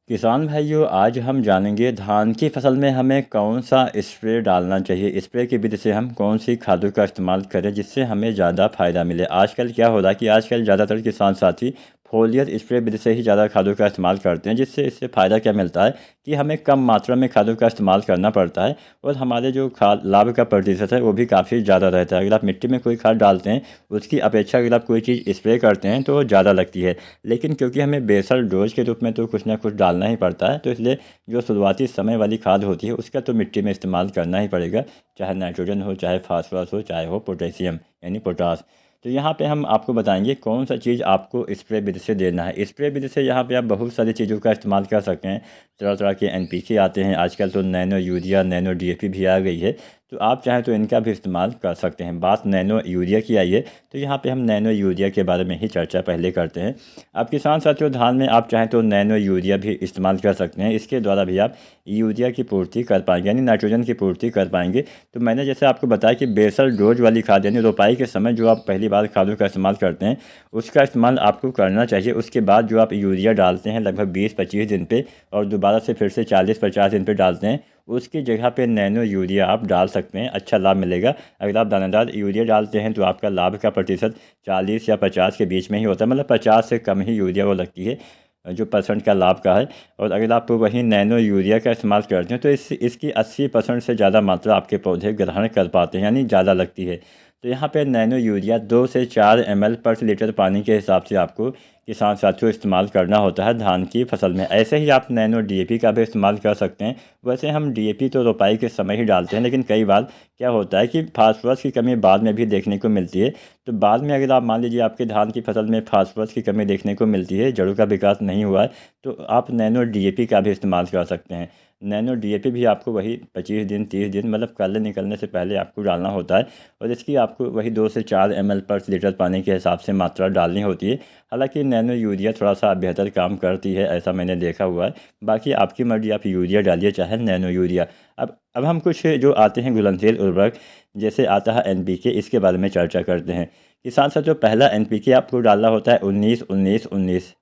किसान भाइयों, आज हम जानेंगे धान की फसल में हमें कौन सा स्प्रे डालना चाहिए। स्प्रे की विधि से हम कौन सी खादों का इस्तेमाल करें जिससे हमें ज़्यादा फायदा मिले। आजकल क्या हो रहा है कि आजकल ज़्यादातर किसान साथी फोलियर स्प्रे विधि से ही ज़्यादा खादों का इस्तेमाल करते हैं, जिससे इससे फ़ायदा क्या मिलता है कि हमें कम मात्रा में खादों का इस्तेमाल करना पड़ता है और हमारे जो खाद लाभ का प्रतिशत है वो भी काफ़ी ज़्यादा रहता है। अगर आप मिट्टी में कोई खाद डालते हैं उसकी अपेक्षा अगर आप कोई चीज़ स्प्रे करते हैं तो वो ज़्यादा लगती है। लेकिन क्योंकि हमें बेसल डोज के रूप में तो कुछ ना कुछ डालना ही पड़ता है, तो इसलिए जो शुरुआती समय वाली खाद होती है उसका तो मिट्टी में इस्तेमाल करना ही पड़ेगा, चाहे नाइट्रोजन हो, चाहे फास्फोरस हो, चाहे हो पोटेशियम यानी पोटास। तो यहाँ पे हम आपको बताएंगे कौन सा चीज़ आपको स्प्रे विधि से देना है। स्प्रे विधि से यहाँ पे आप बहुत सारी चीज़ों का इस्तेमाल कर सकते हैं। तरह तरह के एनपीके आते हैं आजकल, तो नैनो यूरिया, नैनो डीएपी भी आ गई है, तो आप चाहें तो इनका भी इस्तेमाल कर सकते हैं। बात नैनो यूरिया की आई है, तो यहाँ पे हम नैनो यूरिया के बारे में ही चर्चा पहले करते हैं। अब किसान साथियों, धान में आप चाहें तो नैनो यूरिया भी इस्तेमाल कर सकते हैं। इसके द्वारा भी आप यूरिया की पूर्ति कर पाएंगे यानी नाइट्रोजन की पूर्ति कर पाएंगे। तो मैंने जैसे आपको बताया कि बेसल डोज वाली खाद यानी रोपाई के समय जो आप पहली बार खादों का इस्तेमाल करते हैं उसका इस्तेमाल आपको करना चाहिए। उसके बाद जो आप यूरिया डालते हैं लगभग 20-25 दिन पे और दोबारा से फिर से 40-50 दिन पे डालते हैं, उसकी जगह पे नैनो यूरिया आप डाल सकते हैं, अच्छा लाभ मिलेगा। अगर आप दानेदार यूरिया डालते हैं तो आपका लाभ का प्रतिशत 40 या 50 के बीच में ही होता है, मतलब 50 से कम ही यूरिया वो लगती है जो परसेंट का लाभ का है। और अगर आप वही नैनो यूरिया का इस्तेमाल करते हैं तो इसकी 80% से ज़्यादा मात्रा आपके पौधे ग्रहण कर पाते हैं यानी ज़्यादा लगती है। तो यहाँ पे नैनो यूरिया 2 से 4 ml पर लीटर पानी के हिसाब से आपको किसान साथियों इस्तेमाल करना होता है धान की फसल में। ऐसे ही आप नैनो डीएपी का भी इस्तेमाल कर सकते हैं। वैसे हम डीएपी तो रोपाई के समय ही डालते हैं, लेकिन कई बार क्या होता है कि फास्फोरस की कमी बाद में भी देखने को मिलती है। तो बाद में अगर आप मान लीजिए आपके धान की फसल में फास्फोरस की कमी देखने को मिलती है, जड़ों का विकास नहीं हुआ है, तो आप नैनो डीएपी का भी इस्तेमाल कर सकते हैं। नैनो डीएपी भी आपको वही 25 दिन 30 दिन मतलब कल्ले निकलने से पहले आपको डालना होता है और इसकी आपको वही 2 से 4 ml पर लीटर पानी के हिसाब से मात्रा डालनी होती है। हालांकि नैनो यूरिया थोड़ा सा बेहतर काम करती है, ऐसा मैंने देखा हुआ है। बाकी आपकी मर्जी, आप यूरिया डालिए चाहे नैनो यूरिया। अब हम कुछ जो आते हैं घुलनशील उर्वरक, जैसे आता है एनपीके, इसके बारे में चर्चा करते हैं। किसान साथियों, पहला एनपीके आपको डालना होता है 19-19-19।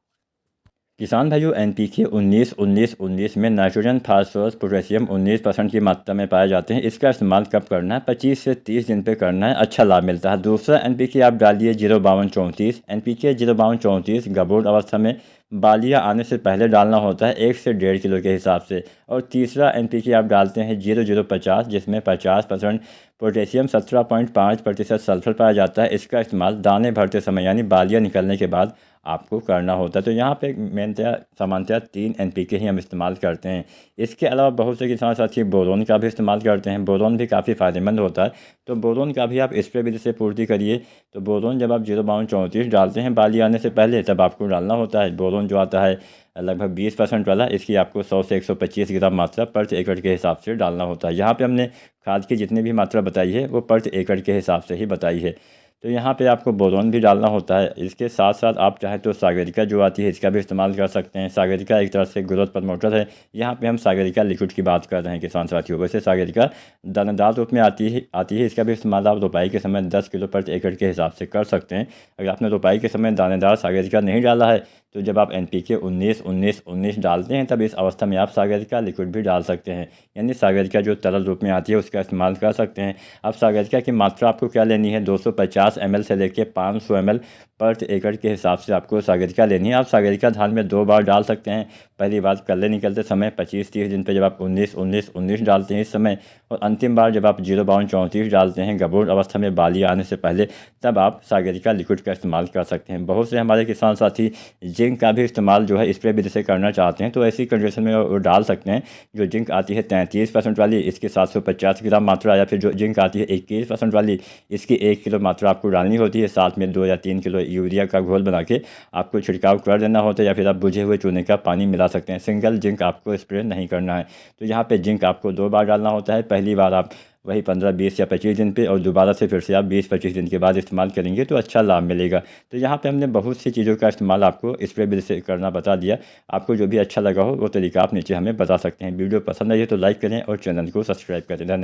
किसान भाइयों, एनपीके 19-19-19 में नाइट्रोजन, फास्फोरस, पोटेशियम 19% की मात्रा में पाए जाते हैं। इसका इस्तेमाल कब करना है? 25 से 30 दिन पे करना है, अच्छा लाभ मिलता है। दूसरा एनपीके आप डालिए 052-34। एनपीके 052-34 गबोट अवस्था में बालियाँ आने से पहले डालना होता है, 1 से 1.5 किलो के हिसाब से। और तीसरा एनपीके आप डालते हैं 0050, जिसमें 50% पोटेशियम, 17.5% सल्फर पाया जाता है। इसका इस्तेमाल दाने भरते समय यानी बालियाँ निकलने के बाद आपको करना होता है। तो यहाँ पे मेनतया सामान्यतः 3 एनपीके ही हम इस्तेमाल करते हैं। इसके अलावा बहुत से किसान साथी बोरोन का भी इस्तेमाल करते हैं। बोरोन भी काफ़ी फ़ायदेमंद होता है, तो बोरोन का भी आप स्प्रे विधि से पूर्ति करिए। तो बोरोन जब आप 052-34 डालते हैं बाली आने से पहले, तब आपको डालना होता है। बोरोन जो आता है लगभग 20% वाला, इसकी आपको 100 से 125 ग्राम मात्रा प्रति एकड़ के हिसाब से डालना होता है। यहाँ पे हमने खाद की जितनी भी मात्रा बताई है वो प्रति एकड़ के हिसाब से ही बताई है। तो यहाँ पे आपको बोरोन भी डालना होता है। इसके साथ साथ आप चाहे तो सागरिका जो आती है इसका भी इस्तेमाल कर सकते हैं। सागरिका एक तरह से ग्रोथ प्रमोटर है। यहाँ पे हम सागरिका लिक्विड की बात कर रहे हैं किसान साथियों। वैसे सागरिका दानेदार रूप में आती है। इसका भी इस्तेमाल आप रोपाई के समय 10 किलो प्रति एकड़ के हिसाब से कर सकते हैं। अगर आपने रोपाई के समय दानेदार सागरिका नहीं डाला है, तो जब आप एनपीके 19-19-19 डालते हैं तब इस अवस्था में आप सागरिका लिक्विड भी डाल सकते हैं, यानी सागरिका जो तरल रूप में आती है उसका इस्तेमाल कर सकते हैं। अब सागरिका की मात्रा आपको क्या लेनी है? 250 ml से लेकर 500 ml प्रति एकड़ के हिसाब से आपको सागरिका लेनी है। आप सागरिका धान में 2 बार डाल सकते हैं। पहली बार कल्ले निकलते समय 25-30 दिन पे जब आप 19-19-19 डालते हैं इस समय, और अंतिम बार जब आप 052-34 डालते हैं गबोट अवस्था में बाली आने से पहले, तब आप सागरिका लिक्विड का इस्तेमाल कर सकते हैं। बहुत से हमारे किसान साथी जिंक का भी इस्तेमाल जो है स्प्रे विधि से करना चाहते हैं, तो ऐसी कंडीशन में वो डाल सकते हैं। जो जिंक आती है 33% वाली, इसकी 750 ग्राम मात्रा, या फिर जो जिंक आती है 21% वाली, इसकी 1 किलो मात्रा आपको डालनी होती है। साथ में 2 या 3 किलो यूरिया का घोल बना के आपको छिड़काव कर देना होता है, या फिर आप बुझे हुए चूने का पानी मिला सकते हैं। सिंगल जिंक आपको स्प्रे नहीं करना है। तो यहाँ पे जिंक आपको 2 बार डालना होता है। पहली बार आप वही 15, 20 या 25 दिन पे, और दोबारा से फिर से आप 20-25 दिन के बाद इस्तेमाल करेंगे तो अच्छा लाभ मिलेगा। तो यहाँ पे हमने बहुत सी चीज़ों का इस्तेमाल आपको स्प्रे विधि से करना बता दिया। आपको जो भी अच्छा लगा हो वो तरीका आप नीचे हमें बता सकते हैं। वीडियो पसंद आई है तो लाइक करें और चैनल को सब्सक्राइब करें। धन्यवाद।